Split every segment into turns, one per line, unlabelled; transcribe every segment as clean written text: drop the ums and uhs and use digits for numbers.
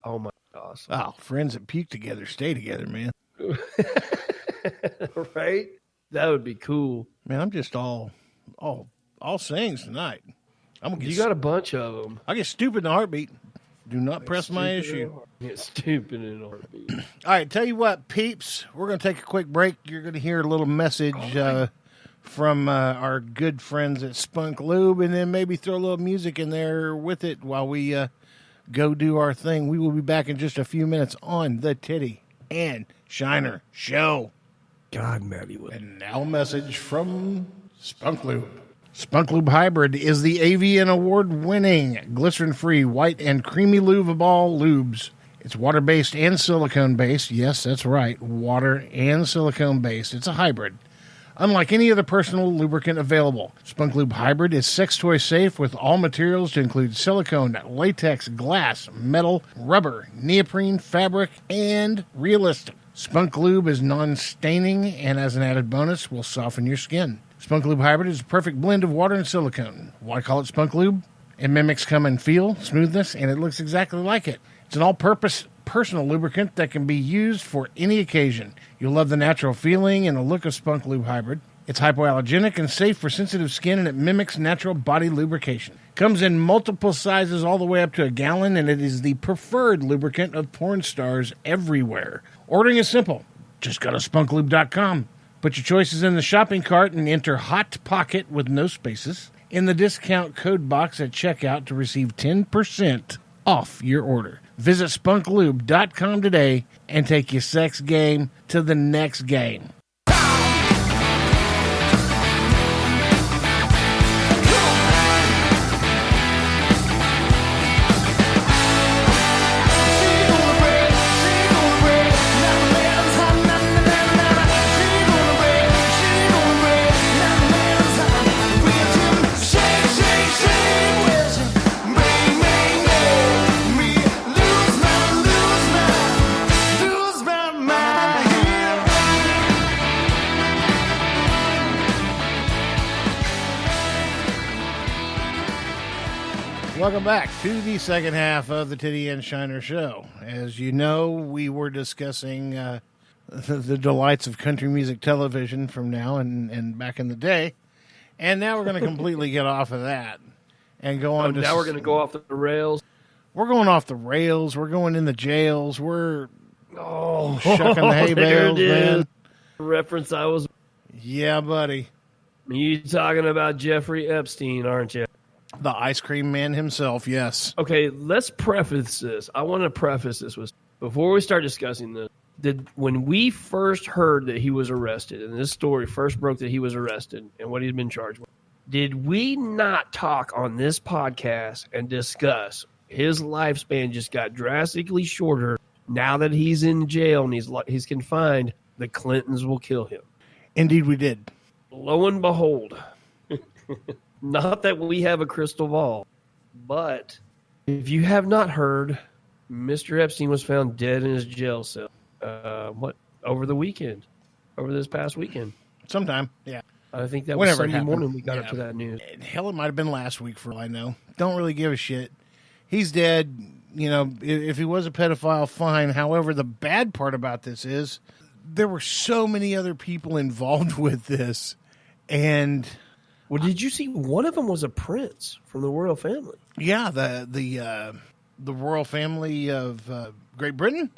Oh my gosh.
Oh, friends that puke together stay together, man.
Right? That would be cool.
Man, I'm just all sayings tonight.
You got a bunch of them.
I get stupid in a heartbeat. Do not press my issue.
Get stupid in a heartbeat.
All right, tell you what, peeps, we're going to take a quick break. You're going to hear a little message from our good friends at Spunk Lube, and then maybe throw a little music in there with it while we go do our thing. We will be back in just a few minutes on the Titty and Shiner Show.
God, Maddie.
And now a message from Spunk Lube. Spunk Lube Hybrid is the AVN award-winning, glycerin-free, white and creamy lube of all lubes. It's water-based and silicone-based. Yes, that's right, water and silicone-based. It's a hybrid. Unlike any other personal lubricant available, Spunk Lube Hybrid is sex toy safe with all materials to include silicone, latex, glass, metal, rubber, neoprene, fabric, and realistic. Spunk Lube is non-staining and, as an added bonus, will soften your skin. Spunk Lube Hybrid is a perfect blend of water and silicone. Why call it Spunk Lube? It mimics come and feel, smoothness, and it looks exactly like it. It's an all-purpose personal lubricant that can be used for any occasion. You'll love the natural feeling and the look of Spunk Lube Hybrid. It's hypoallergenic and safe for sensitive skin, and it mimics natural body lubrication. Comes in multiple sizes all the way up to a gallon, and it is the preferred lubricant of porn stars everywhere. Ordering is simple. Just go to spunklube.com. Put your choices in the shopping cart and enter Hot Pocket with no spaces in the discount code box at checkout to receive 10% off your order. Visit spunklube.com today and take your sex game to the next game. Welcome back to the second half of the Titty and Shiner Show. As you know, we were discussing the delights of country music television from now and back in the day. And now we're going to completely get off of that and go on to...
Now we're going to go off the rails.
We're going off the rails. We're going in the jails. We're shucking the hay bales, man.
Reference I was...
Yeah, buddy.
You talking about Jeffrey Epstein, aren't you?
The ice cream man himself, yes.
Okay, let's preface this. I want to preface this with, before we start discussing this, when we first heard that he was arrested, and this story first broke that he was arrested and what he'd been charged with, did we not talk on this podcast and discuss his lifespan just got drastically shorter now that he's in jail and he's confined, the Clintons will kill him?
Indeed we did.
Lo and behold... Not that we have a crystal ball, but if you have not heard, Mr. Epstein was found dead in his jail cell. Over this past weekend.
Sometime, yeah.
I think that was Sunday morning we got up to that news.
Hell, it might have been last week for all I know. Don't really give a shit. He's dead. You know, if he was a pedophile, fine. However, the bad part about this is there were so many other people involved with this, and...
Well, did you see one of them was a prince from the royal family?
Yeah, the royal family of Great Britain.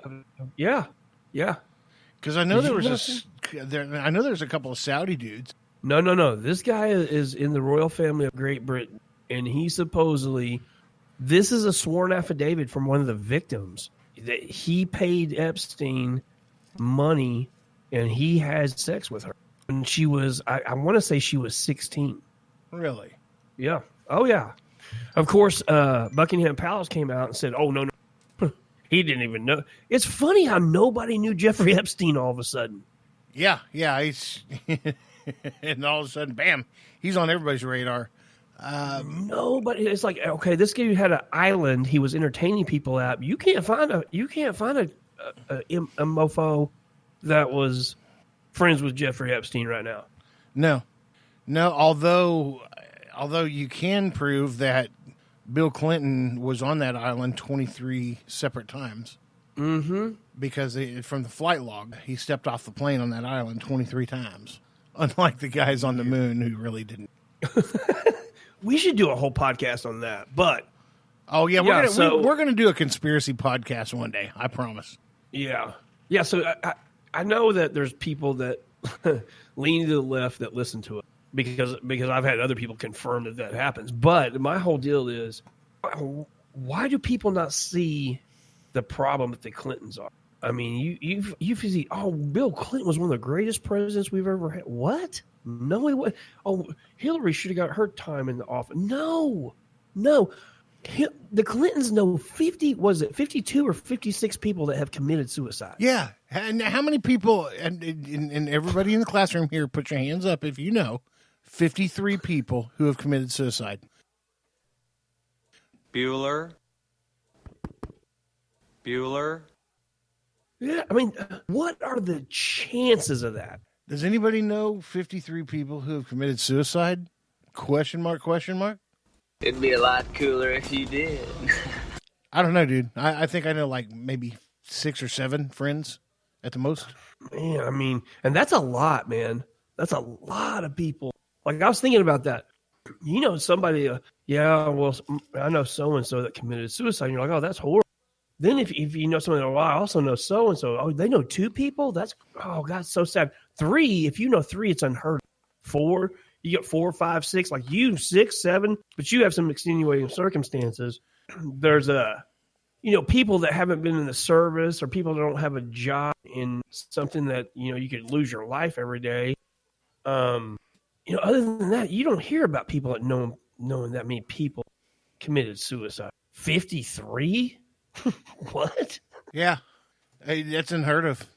Yeah.
Because I know there's a couple of Saudi dudes.
No. This guy is in the royal family of Great Britain, and he supposedly, this is a sworn affidavit from one of the victims that he paid Epstein money, and he had sex with her. And she was, I want to say she was 16.
Really?
Yeah. Oh, yeah. Of course, Buckingham Palace came out and said, oh, no. He didn't even know. It's funny how nobody knew Jeffrey Epstein all of a sudden.
Yeah. He's and all of a sudden, bam, he's on everybody's radar.
Nobody. It's like, okay, this guy had an island. He was entertaining people at. You can't find a mofo that was friends with Jeffrey Epstein right now.
No. Although you can prove that Bill Clinton was on that island 23 separate times.
Mm-hmm.
Because from the flight log, he stepped off the plane on that island 23 times. Unlike the guys on the moon who really didn't.
We should do a whole podcast on that. But
oh yeah, we're gonna do a conspiracy podcast one day. I promise.
Yeah. So I know that there's people that lean to the left that listen to it because I've had other people confirm that happens. But my whole deal is, why do people not see the problem that the Clintons are? I mean, you see, Bill Clinton was one of the greatest presidents we've ever had. What? No, he was. Oh, Hillary should have got her time in the office. No. The Clintons know 52 or 56 people that have committed suicide.
Yeah. And how many people, and everybody in the classroom here, put your hands up if you know, 53 people who have committed suicide.
Bueller.
Yeah, I mean, what are the chances of that?
Does anybody know 53 people who have committed suicide? Question mark.
It'd be a lot cooler if you did.
I don't know, dude. I think I know like maybe 6 or 7 friends at the most.
Man, I mean, and that's a lot, man. That's a lot of people. Like, I was thinking about that. You know, somebody, I know so-and-so that committed suicide. And you're like, oh, that's horrible. Then if you know somebody, I also know so-and-so. Oh, they know 2 people? That's so sad. 3, if you know 3, it's unheard of. 4, you get 4, 5, 6, like you, 6, 7, but you have some extenuating circumstances. There's people that haven't been in the service or people that don't have a job in something that, you could lose your life every day. Other than that, you don't hear about people that knowing that many people committed suicide. 53? What?
Yeah. Hey, that's unheard of.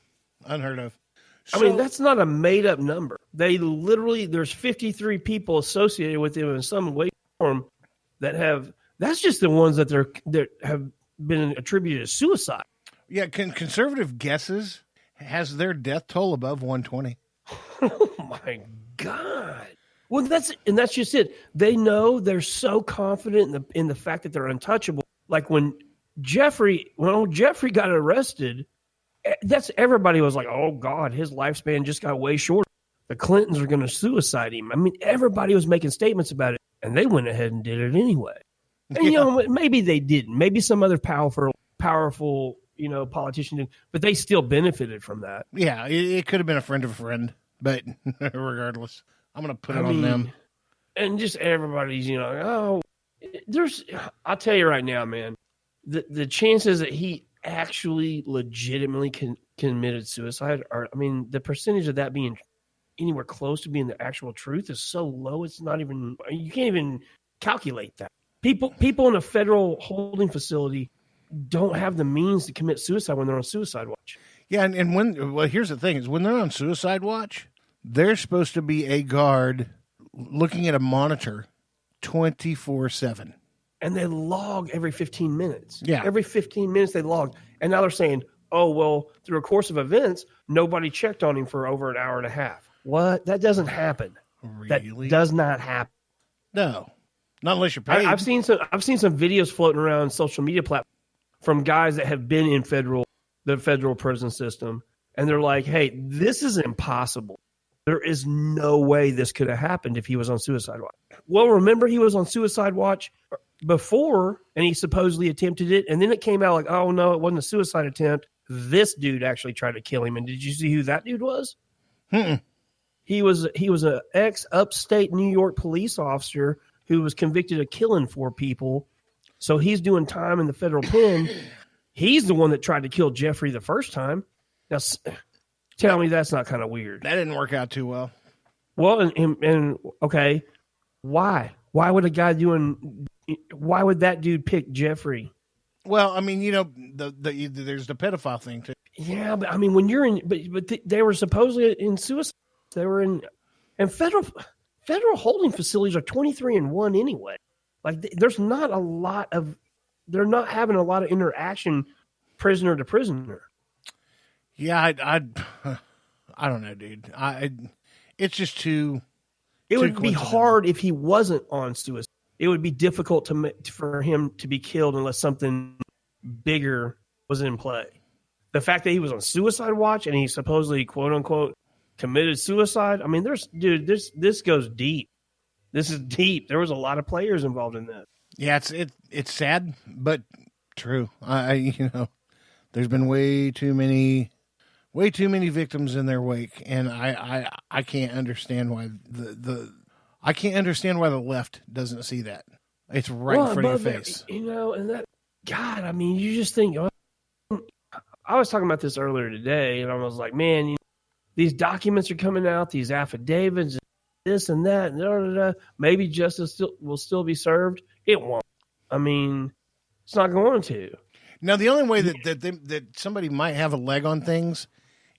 So,
I mean, that's not a made-up number. There's 53 people associated with them in some way or form that's just the ones that have been attributed to suicide.
Yeah, conservative guesses has their death toll above 120.
Oh my God. Well, that's just it. They know, they're so confident in the fact that they're untouchable. Like when Jeffrey got arrested, everybody was like, oh God, his lifespan just got way shorter. The Clintons are going to suicide him. I mean, everybody was making statements about it, and they went ahead and did it anyway. And maybe they didn't. Maybe some other powerful, politician did, but they still benefited from that.
Yeah, it could have been a friend of a friend, but regardless, I'm going to put it on them.
And just everybody's, I'll tell you right now, man, the chances that he actually legitimately committed suicide the percentage of that being anywhere close to being the actual truth is so low. It's not even, you can't even calculate that. People in a federal holding facility don't have the means to commit suicide when they're on suicide watch.
Yeah. And here's the thing is when they're on suicide watch, there's supposed to be a guard looking at a monitor 24/7.
And they log every 15 minutes.
Yeah.
Every 15 minutes they log. And now they're saying, oh, well, through a course of events, nobody checked on him for over an hour and a half. What? That doesn't happen.
Really?
That does not happen.
No. Not unless you're paid.
I've seen some videos floating around social media platforms from guys that have been in the federal prison system. And they're like, hey, this is impossible. There is no way this could have happened if he was on suicide watch. Well, remember he was on suicide watch before, and he supposedly attempted it, and then it came out like, oh no, it wasn't a suicide attempt. This dude actually tried to kill him. And did you see who that dude was? He was an ex-upstate New York police officer who was convicted of killing 4 people. So he's doing time in the federal pen. He's the one that tried to kill Jeffrey the first time. Now, tell me that's not kind of weird.
That didn't work out too well.
Well, and okay, why? Why would that dude pick Jeffrey?
Well, I mean, there's the pedophile thing too.
Yeah, but I mean, when you're in, but they were supposedly in suicide. They were in, and federal holding facilities are 23-1 anyway. Like, there's not a lot of, they're not having a lot of interaction, prisoner to prisoner.
Yeah, I don't know, dude. It's just too.
It would be hard if he wasn't on suicide. it would be difficult for him to be killed unless something bigger was in play. The fact that he was on suicide watch and he supposedly, quote unquote, committed suicide. I mean, this goes deep. This is deep. There was a lot of players involved in that.
Yeah, it's sad, but true. There's been way too many victims in their wake, and I can't understand why the left doesn't see that. It's right in front of your face.
And that, God, I mean, you just think. I was talking about this earlier today, and I was like, man, these documents are coming out, these affidavits, this and that, and maybe justice will still be served. It won't. I mean, it's not going to.
Now, the only way that somebody might have a leg on things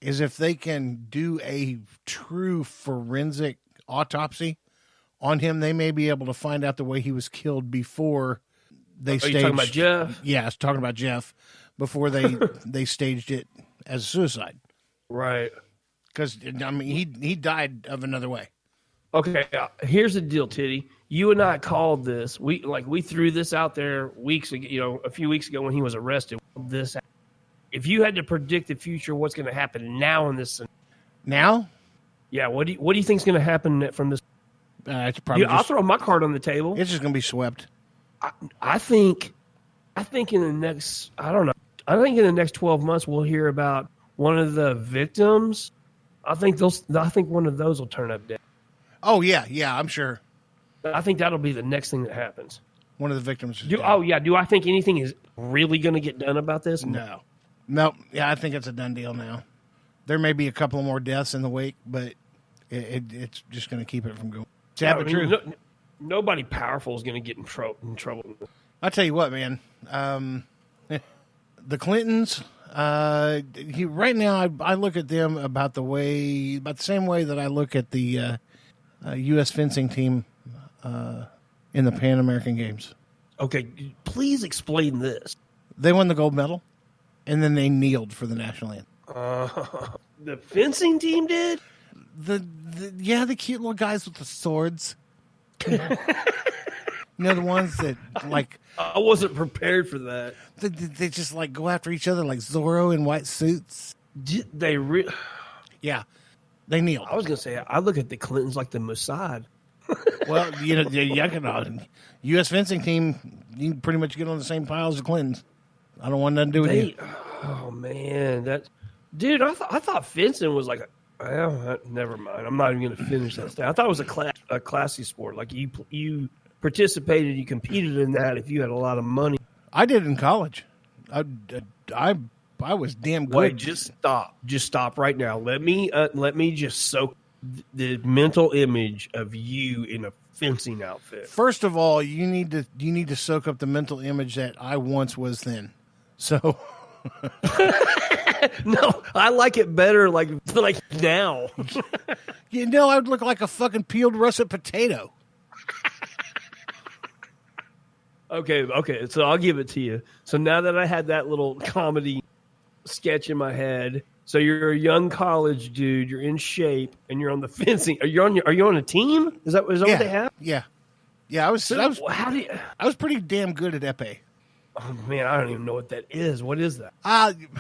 is if they can do a true forensic autopsy on him. They may be able to find out the way he was killed before they staged.
Are you talking about Jeff?
Yeah, I was talking about Jeff before they staged it as a suicide.
Right.
Because, I mean, he died of another way.
Okay, here's the deal, Titty. You and I called this. We threw this out there weeks ago. A few weeks ago when he was arrested. If you had to predict the future, what's going to happen now in this?
Now?
Yeah. What do you think is going to happen from this?
It's probably.
I'll throw my card on the table.
It's just going to be swept.
I think in the next. I don't know. I think in the next 12 months we'll hear about one of the victims. I think one of those will turn up dead.
Oh yeah, I'm sure.
I think that'll be the next thing that happens.
One of the victims.
Do I think anything is really going to get done about this?
No. Yeah, I think it's a done deal now. There may be a couple more deaths in the wake, but it's just going to keep it from going. Sad but true.
Nobody powerful is going to get in trouble.
I'll tell you what, man. The Clintons. Right now, I look at them about the same way that I look at the U.S. fencing team in the Pan American Games.
Okay, please explain this.
They won the gold medal, and then they kneeled for the national anthem.
The fencing team did?
The cute little guys with the swords. The ones that like.
I wasn't prepared for that.
They just like go after each other like Zorro in white suits.
Did they
Yeah, they kneel.
I was gonna say I look at the Clintons like the Mossad.
Well, U.S. fencing team, you can pretty much get on the same pile as the Clintons. I don't want nothing to do with you.
Oh man, dude, I thought fencing was like never mind. I'm not even gonna finish that stuff. I thought it was a classy sport. Like you participated, you competed in that if you had a lot of money.
I did in college. I was damn good.
Wait, just stop right now. Let me just soak the mental image of you in a fencing outfit.
First of all, you need to soak up the mental image that I once was then. So
no, I like it better like now.
I would look like a fucking peeled russet potato.
Okay, so I'll give it to you. So now that I had that little comedy sketch in my head, so you're a young college dude, you're in shape, and you're on the fencing. Are you on a team? Is that what they have?
Yeah. I was pretty damn good at epee.
Oh man, I don't even know what that is. What is that?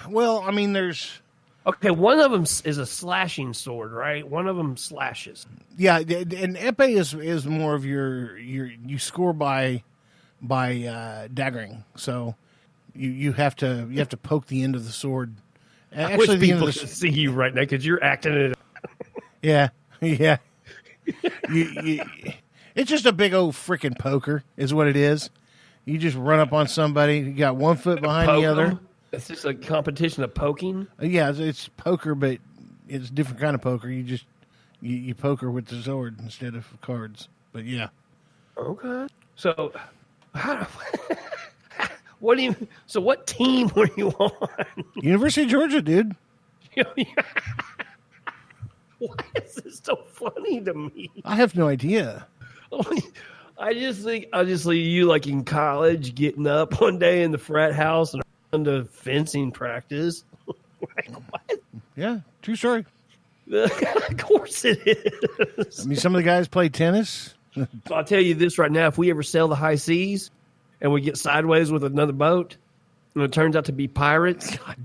Well, I mean, there's.
Okay, one of them is a slashing sword, right? One of them slashes.
Yeah, and epee is more of you score by daggering. So you have to poke the end of the sword.
Actually, the people can see you right now because you're acting it.
Yeah. It's just a big old freaking poker, is what it is. You just run up on somebody. You got one foot behind the other.
It's just a competition of poking.
Yeah, it's poker, but it's a different kind of poker. You just you poker with the sword instead of cards. But yeah.
Okay. So, what team were you on?
University of Georgia, dude.
Why is this so funny to me?
I have no idea.
I just think you like in college getting up one day in the frat house and on to fencing practice. Like, what?
Yeah, true story.
Of course it is.
I mean, some of the guys play tennis.
So I'll tell you this right now: if we ever sail the high seas and we get sideways with another boat, and it turns out to be pirates,
God